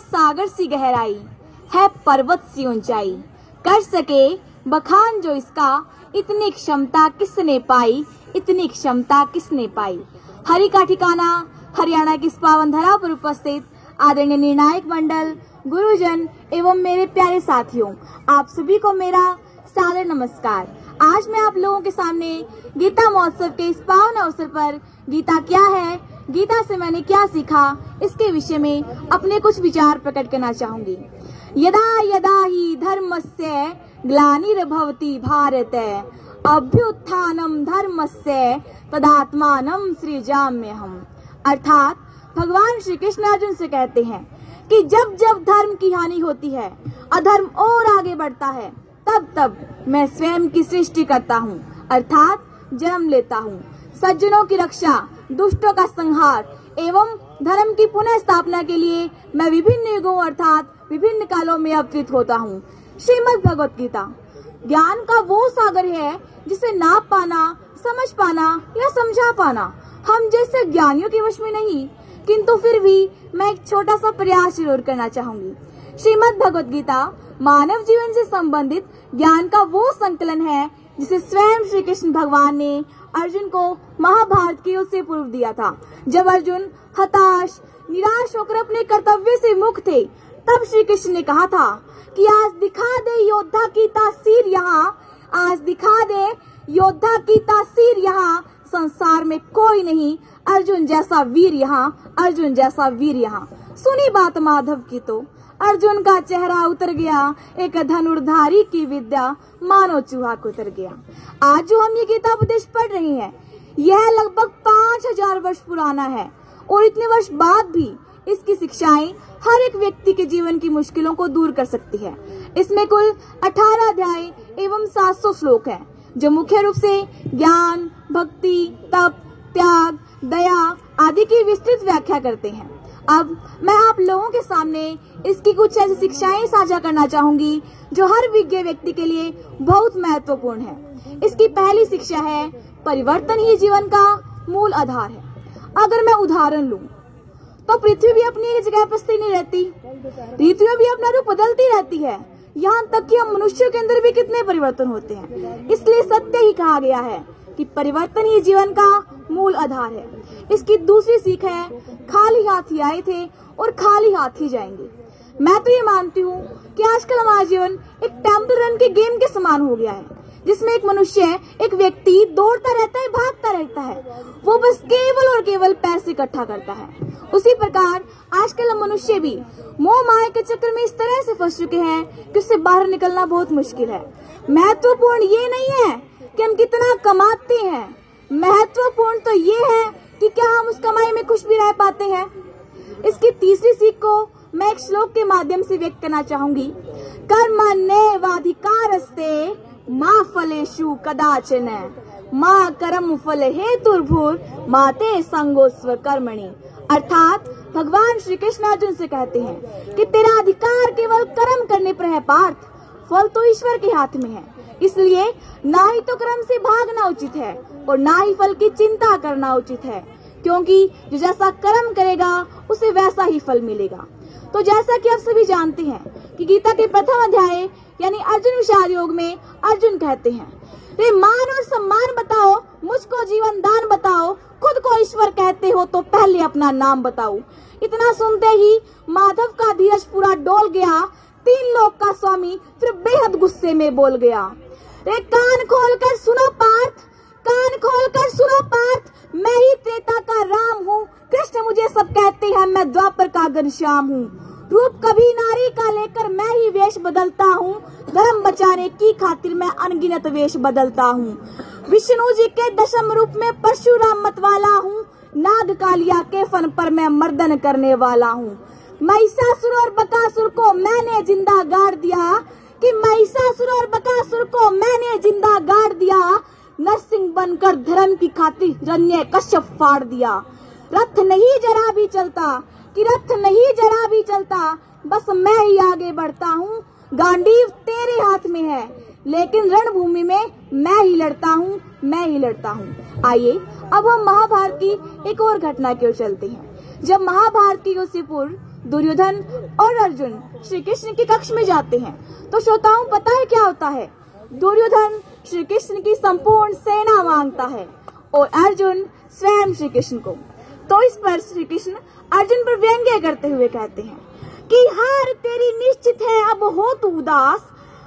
सागर सी गहराई, है पर्वत सी ऊंचाई। कर सके बखान जो इसका, इतनी क्षमता किसने पाई, इतनी क्षमता किसने पाई। हरि का ठिकाना हरियाणा की इस पावन धरा पर उपस्थित आदरणीय निर्णायक मंडल, गुरुजन एवं मेरे प्यारे साथियों, आप सभी को मेरा सादर नमस्कार। आज मैं आप लोगों के सामने गीता महोत्सव के इस पावन अवसर पर गीता क्या है, गीता से मैंने क्या सीखा, इसके विषय में अपने कुछ विचार प्रकट करना चाहूंगी। यदा यदा ही धर्मस्य ग्लानिर्भवति भारत, अभ्युत्थानम धर्मस्य तदात्मानं सृजाम्यहम्। अर्थात भगवान श्री कृष्ण अर्जुन से कहते हैं कि जब जब धर्म की हानि होती है, अधर्म और आगे बढ़ता है, तब तब मैं स्वयं की सृष्टि करता हूँ, अर्थात जन्म लेता हूँ। सज्जनों की रक्षा, दुष्टों का संहार एवं धर्म की पुनः स्थापना के लिए मैं विभिन्न युगों अर्थात विभिन्न कालों में अवतरित होता हूँ। श्रीमद् भगवत गीता ज्ञान का वो सागर है जिसे नाप पाना, समझ पाना या समझा पाना हम जैसे ज्ञानियों के वश में नहीं, किंतु फिर भी मैं एक छोटा सा प्रयास जरूर करना चाहूंगी। श्रीमद् भगवत गीता मानव जीवन से संबंधित ज्ञान का वो संकलन है जिसे स्वयं श्री कृष्ण भगवान ने अर्जुन को महाभारत के युद्ध से पूर्व दिया था। जब अर्जुन हताश, निराश होकर अपने कर्तव्य से मुक्त थे, तब श्री कृष्ण ने कहा था कि आज दिखा दे योद्धा की तासीर यहाँ, आज दिखा दे योद्धा की तासीर यहाँ, संसार में कोई नहीं अर्जुन जैसा वीर यहाँ, अर्जुन जैसा वीर यहाँ। सुनी बात माधव की तो अर्जुन का चेहरा उतर गया, एक धनुर्धारी की विद्या मानो चूहा को उतर गया। आज जो हम ये गीता उपदेश पढ़ रहे हैं, यह लगभग 5000 वर्ष पुराना है और इतने वर्ष बाद भी इसकी शिक्षाएं हर एक व्यक्ति के जीवन की मुश्किलों को दूर कर सकती है। इसमें कुल 18 अध्याय एवं 700 श्लोक हैं, जो मुख्य रूप से ज्ञान, भक्ति, तप, त्याग, दया आदि की विस्तृत व्याख्या करते हैं। अब मैं आप लोगों के सामने इसकी कुछ ऐसी शिक्षाएं साझा करना चाहूंगी जो हर विज्ञ व्यक्ति के लिए बहुत महत्वपूर्ण है। इसकी पहली शिक्षा है, परिवर्तन ही जीवन का मूल आधार है। अगर मैं उदाहरण लूं तो पृथ्वी भी अपनी एक जगह पर स्थिर नहीं रहती, ऋतुएं भी अपना रूप बदलती रहती है, यहाँ तक कि हम मनुष्यों के अंदर भी कितने परिवर्तन होते हैं। इसलिए सत्य ही कहा गया है कि परिवर्तन ही जीवन का मूल आधार है। इसकी दूसरी सीख है, खाली हाथ ही आए थे और खाली हाथ ही जाएंगे। मैं तो ये मानती हूँ कि आजकल हमारा जीवन एक टेम्पल रन के गेम के समान हो गया है, जिसमें एक मनुष्य, एक व्यक्ति दौड़ता रहता है, भागता रहता है, वो बस केवल और केवल पैसे इकट्ठा करता है। उसी प्रकार आजकल हम मनुष्य भी मोह माया के चक्कर में इस तरह से फंस चुके हैं कि उससे बाहर निकलना बहुत मुश्किल है। महत्वपूर्ण ये नहीं है कि हम कितना कमाते हैं, महत्वपूर्ण तो ये है कि क्या हम उस कमाई में खुश भी रह पाते हैं। इसकी तीसरी सीख को मैं एक श्लोक के माध्यम से व्यक्त करना चाहूंगी। कर्मण्येवाधिकारस्ते मा फलेषु कदाचन, मा कर्म फल हेतुर्भुर माते संगोस्व कर्मणि। अर्थात भगवान श्री कृष्ण अर्जुन से कहते हैं कि तेरा अधिकार केवल कर्म करने पर है पार्थ, फल तो ईश्वर के हाथ में है। इसलिए ना ही तो कर्म से भागना उचित है और ना ही फल की चिंता करना उचित है, क्योंकि जो जैसा कर्म करेगा उसे वैसा ही फल मिलेगा। तो जैसा कि आप सभी जानते हैं कि गीता के प्रथम अध्याय यानी अर्जुन विषाद योग में अर्जुन कहते हैं, रे मान और सम्मान बताओ, मुझको जीवन दान बताओ, खुद को ईश्वर कहते हो तो पहले अपना नाम बताओ। इतना सुनते ही माधव का धीरज पूरा डोल गया, 3 लोक का स्वामी फिर बेहद गुस्से में बोल गया, रे कान खोलकर सुनो पार्थ, कान खोलकर सुनो पार्थ, मैं ही त्रेता का राम हूँ, कृष्ण मुझे सब कहते हैं, मैं द्वापर का घनश्याम हूँ। रूप कभी नारी का लेकर मैं ही वेश बदलता हूँ, धर्म बचाने की खातिर मैं अनगिनत वेश बदलता हूँ। विष्णु जी के दशम रूप में परशुराम मत वाला हूँ, नाग कालिया के फन पर मैं मर्दन करने वाला हूँ। महिषासुर और बकासुर को मैंने जिंदा गाड़ दिया, कि महिषासुर और बकासुर को मैंने जिंदा गाड़ दिया, नरसिंह बनकर धर्म की खातिर हिरण्य कश्यप फाड़ दिया। रथ नहीं जरा भी चलता, कि रथ नहीं जरा भी चलता, बस मैं ही आगे बढ़ता हूँ, गांडीव तेरे हाथ में है, लेकिन रणभूमि में मैं ही लड़ता हूँ, मैं ही लड़ता हूँ। आइए अब हम महाभारत की एक और घटना की ओर चलते हैं। जब महाभारत के युद्ध से पूर्व दुर्योधन और अर्जुन श्री कृष्ण के कक्ष में जाते हैं तो श्रोताओं पता है क्या होता है? दुर्योधन श्री कृष्ण की संपूर्ण सेना मांगता है और अर्जुन स्वयं श्री कृष्ण को। तो इस पर श्री कृष्ण अर्जुन पर व्यंग्य करते हुए कहते हैं कि हार तेरी निश्चित है अब हो तू उदास,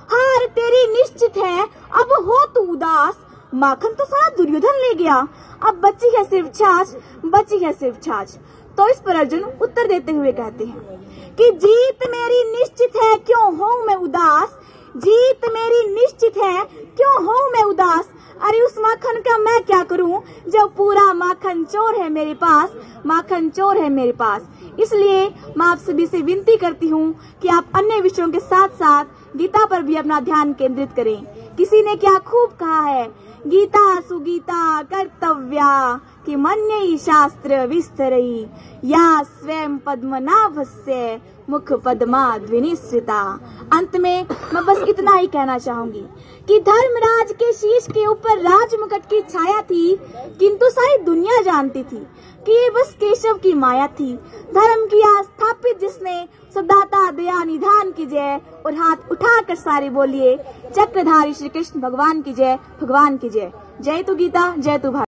हार तेरी निश्चित है अब हो तू उदास, माखन तो सारा दुर्योधन ले गया, अब बची है सिर्फ छाछ, बची है सिर्फ छाछ। तो इस पर अर्जुन उत्तर देते हुए कहते हैं कि जीत मेरी निश्चित है क्यों हूँ मैं उदास, जीत मेरी निश्चित है क्यों हूँ मैं उदास, अरे उस माखन का मैं क्या करूं जब पूरा माखन चोर है मेरे पास, माखन चोर है मेरे पास। इसलिए मैं आप सभी से विनती करती हूँ कि आप अन्य विषयों के साथ साथ गीता पर भी अपना ध्यान केंद्रित करें। किसी ने क्या खूब कहा है, गीता सुगीता कर्तव्या कि मन्यई शास्त्र विस्तरई, या स्वयं पद्मनाभस्य मुख पद्माद्विनिश्रिता। अंत में मैं बस इतना ही कहना चाहूंगी कि धर्मराज के शीश के ऊपर राज मुकुट की छाया थी, किंतु सारी दुनिया जानती थी कि ये बस केशव की माया थी। धर्म किया स्थापित जिसने, सदाता दया निधान की जय, और हाथ उठाकर सारे बोलिए चक्रधारी श्री कृष्ण भगवान की जय, भगवान की जय। जय तू गीता, जय तू भारत।